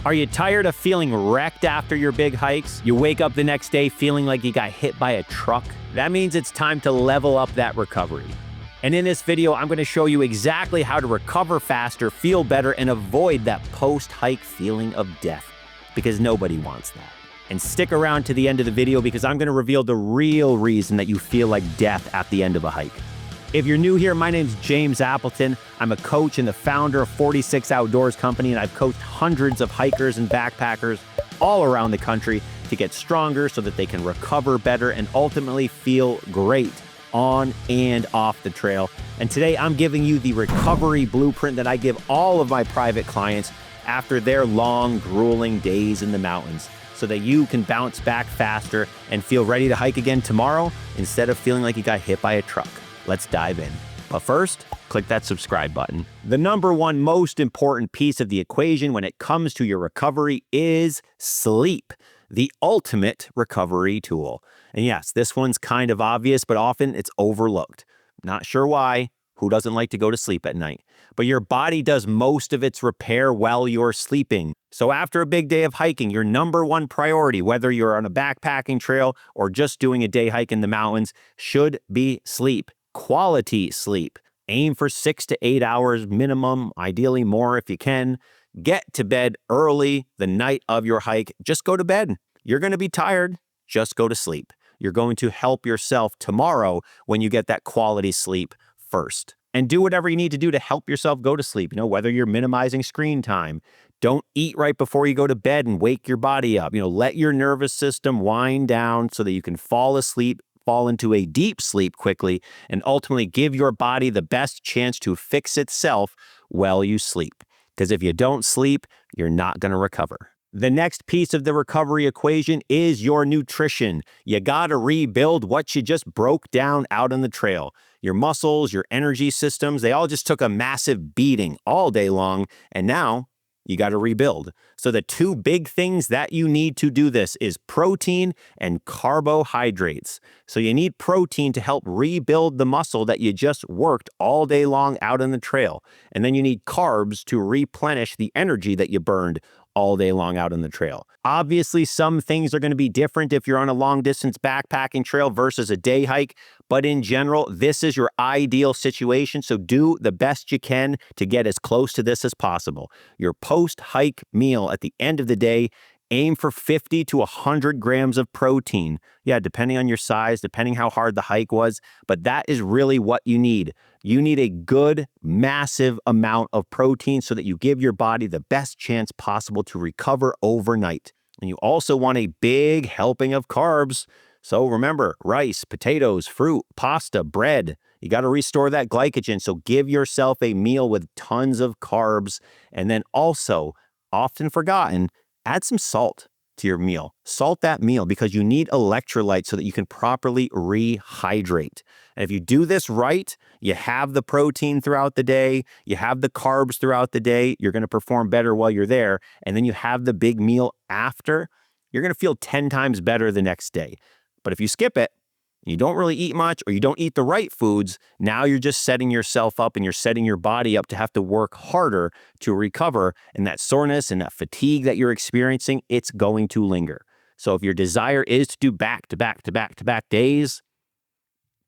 Are you tired of feeling wrecked after your big hikes? You wake up the next day feeling like you got hit by a truck? That means it's time to level up that recovery. And in this video, I'm going to show you exactly how to recover faster, feel better, and avoid that post-hike feeling of death, because nobody wants that. And stick around to the end of the video because I'm going to reveal the real reason that you feel like death at the end of a hike. If you're new here, my name's James Appleton. I'm a coach and the founder of 46 Outdoors Company, and I've coached hundreds of hikers and backpackers all around the country to get stronger so that they can recover better and ultimately feel great on and off the trail. And today I'm giving you the recovery blueprint that I give all of my private clients after their long, grueling days in the mountains, so that you can bounce back faster and feel ready to hike again tomorrow instead of feeling like you got hit by a truck. Let's dive in. But first, click that subscribe button. The number one most important piece of the equation when it comes to your recovery is sleep, the ultimate recovery tool. And yes, this one's kind of obvious, but often it's overlooked. Not sure why. Who doesn't like to go to sleep at night? But your body does most of its repair while you're sleeping. So after a big day of hiking, your number one priority, whether you're on a backpacking trail or just doing a day hike in the mountains, should be sleep. Quality sleep. Aim for 6 to 8 hours minimum, ideally more if you can. Get to bed early the night of your hike. Just go to bed. You're going to be tired. Just go to sleep. You're going to help yourself tomorrow when you get that quality sleep first. And do whatever you need to do to help yourself go to sleep. Whether you're minimizing screen time. Don't eat right before you go to bed and wake your body up. Let your nervous system wind down so that you can fall asleep, fall into a deep sleep quickly, and ultimately give your body the best chance to fix itself while you sleep. Because if you don't sleep, you're not going to recover. The next piece of the recovery equation is your nutrition. You got to rebuild what you just broke down out on the trail. Your muscles, your energy systems, they all just took a massive beating all day long, and now you got to rebuild. So the two big things that you need to do this is protein and carbohydrates. So you need protein to help rebuild the muscle that you just worked all day long out on the trail. And then you need carbs to replenish the energy that you burned all day long out on the trail. Obviously, some things are going to be different if you're on a long distance backpacking trail versus a day hike, but in general, this is your ideal situation, so do the best you can to get as close to this as possible. Your post-hike meal at the end of the day, aim for 50 to 100 grams of protein. Yeah, depending on your size, depending how hard the hike was, but that is really what you need. You need a good, massive amount of protein so that you give your body the best chance possible to recover overnight. And you also want a big helping of carbs. So remember, rice, potatoes, fruit, pasta, bread. You got to restore that glycogen. So give yourself a meal with tons of carbs. And then also, often forgotten, add some salt to your meal. Salt that meal because you need electrolytes so that you can properly rehydrate. And if you do this right, you have the protein throughout the day, you have the carbs throughout the day, you're going to perform better while you're there, and then you have the big meal after, you're going to feel 10 times better the next day. But if you skip it, you don't really eat much or you don't eat the right foods, now you're just setting yourself up and you're setting your body up to have to work harder to recover, and that soreness and that fatigue that you're experiencing, it's going to linger. So if your desire is to do back-to-back days,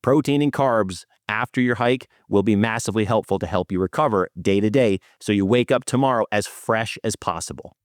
protein and carbs after your hike will be massively helpful to help you recover day to day so you wake up tomorrow as fresh as possible.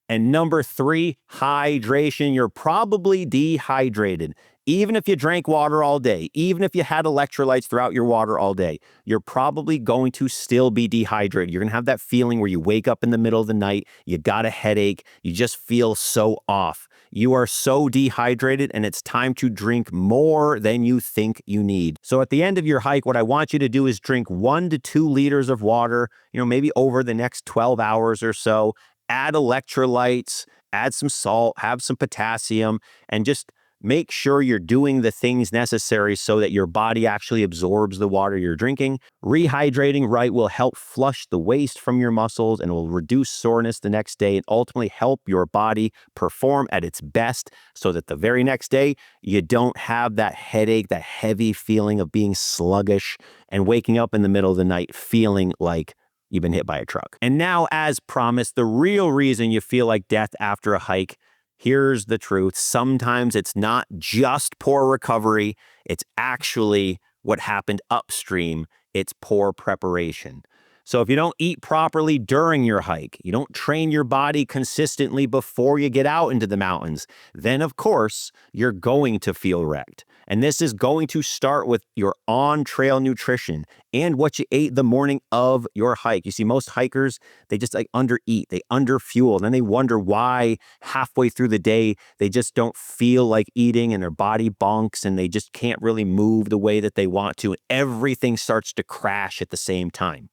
And number 3, hydration. You're probably dehydrated. Even if you drank water all day, even if you had electrolytes throughout your water all day, you're probably going to still be dehydrated. You're going to have that feeling where you wake up in the middle of the night, you got a headache, you just feel so off. You are so dehydrated, and it's time to drink more than you think you need. So at the end of your hike, what I want you to do is drink 1 to 2 liters of water, maybe over the next 12 hours or so. Add electrolytes, add some salt, have some potassium, and just make sure you're doing the things necessary so that your body actually absorbs the water you're drinking. Rehydrating right will help flush the waste from your muscles and will reduce soreness the next day and ultimately help your body perform at its best so that the very next day you don't have that headache, that heavy feeling of being sluggish and waking up in the middle of the night feeling like you've been hit by a truck. And now, as promised, the real reason you feel like death after a hike, here's the truth. Sometimes it's not just poor recovery, it's actually what happened upstream. It's poor preparation. So if you don't eat properly during your hike, you don't train your body consistently before you get out into the mountains, then of course, you're going to feel wrecked. And this is going to start with your on-trail nutrition and what you ate the morning of your hike. You see, most hikers, they just undereat, they underfuel, and then they wonder why halfway through the day, they just don't feel like eating and their body bonks and they just can't really move the way that they want to. And everything starts to crash at the same time.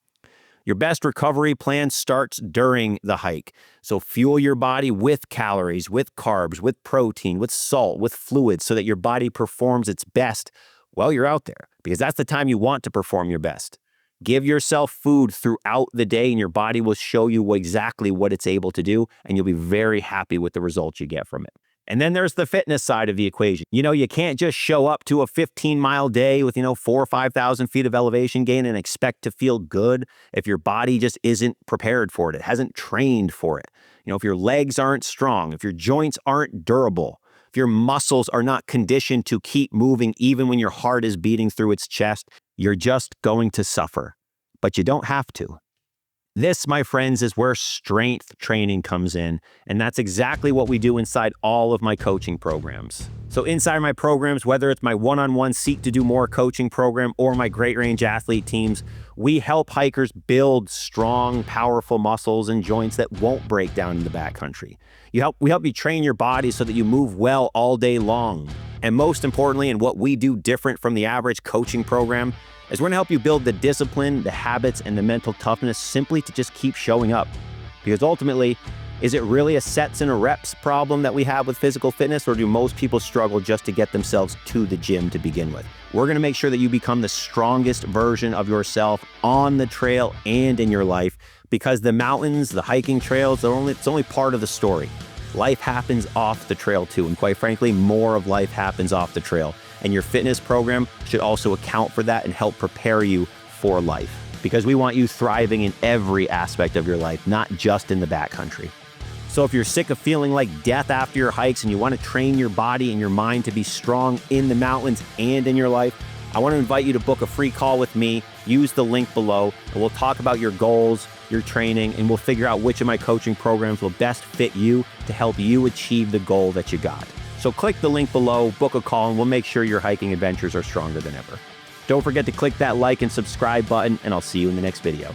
Your best recovery plan starts during the hike. So fuel your body with calories, with carbs, with protein, with salt, with fluids so that your body performs its best while you're out there, because that's the time you want to perform your best. Give yourself food throughout the day and your body will show you exactly what it's able to do, and you'll be very happy with the results you get from it. And then there's the fitness side of the equation. You can't just show up to a 15-mile day with, 4,000 or 5,000 feet of elevation gain and expect to feel good if your body just isn't prepared for it. It hasn't trained for it. If your legs aren't strong, if your joints aren't durable, if your muscles are not conditioned to keep moving even when your heart is beating through its chest, you're just going to suffer. But you don't have to. This, my friends, is where strength training comes in, and that's exactly what we do inside all of my coaching programs. So inside my programs, whether it's my one-on-one Seek to Do More coaching program or my Great Range Athlete teams, we help hikers build strong, powerful muscles and joints that won't break down in the backcountry. We help you train your body so that you move well all day long. And most importantly, and what we do different from the average coaching program, is we're going to help you build the discipline, the habits, and the mental toughness simply to just keep showing up. Because ultimately, is it really a sets and a reps problem that we have with physical fitness, or do most people struggle just to get themselves to the gym to begin with? We're going to make sure that you become the strongest version of yourself on the trail and in your life, because the mountains, the hiking trails, it's only part of the story. Life happens off the trail too, and quite frankly, more of life happens off the trail. And your fitness program should also account for that and help prepare you for life, because we want you thriving in every aspect of your life, not just in the backcountry. So if you're sick of feeling like death after your hikes and you want to train your body and your mind to be strong in the mountains and in your life, I want to invite you to book a free call with me. Use the link below, and we'll talk about your goals, your training, and we'll figure out which of my coaching programs will best fit you to help you achieve the goal that you got. So click the link below, book a call, and we'll make sure your hiking adventures are stronger than ever. Don't forget to click that like and subscribe button, and I'll see you in the next video.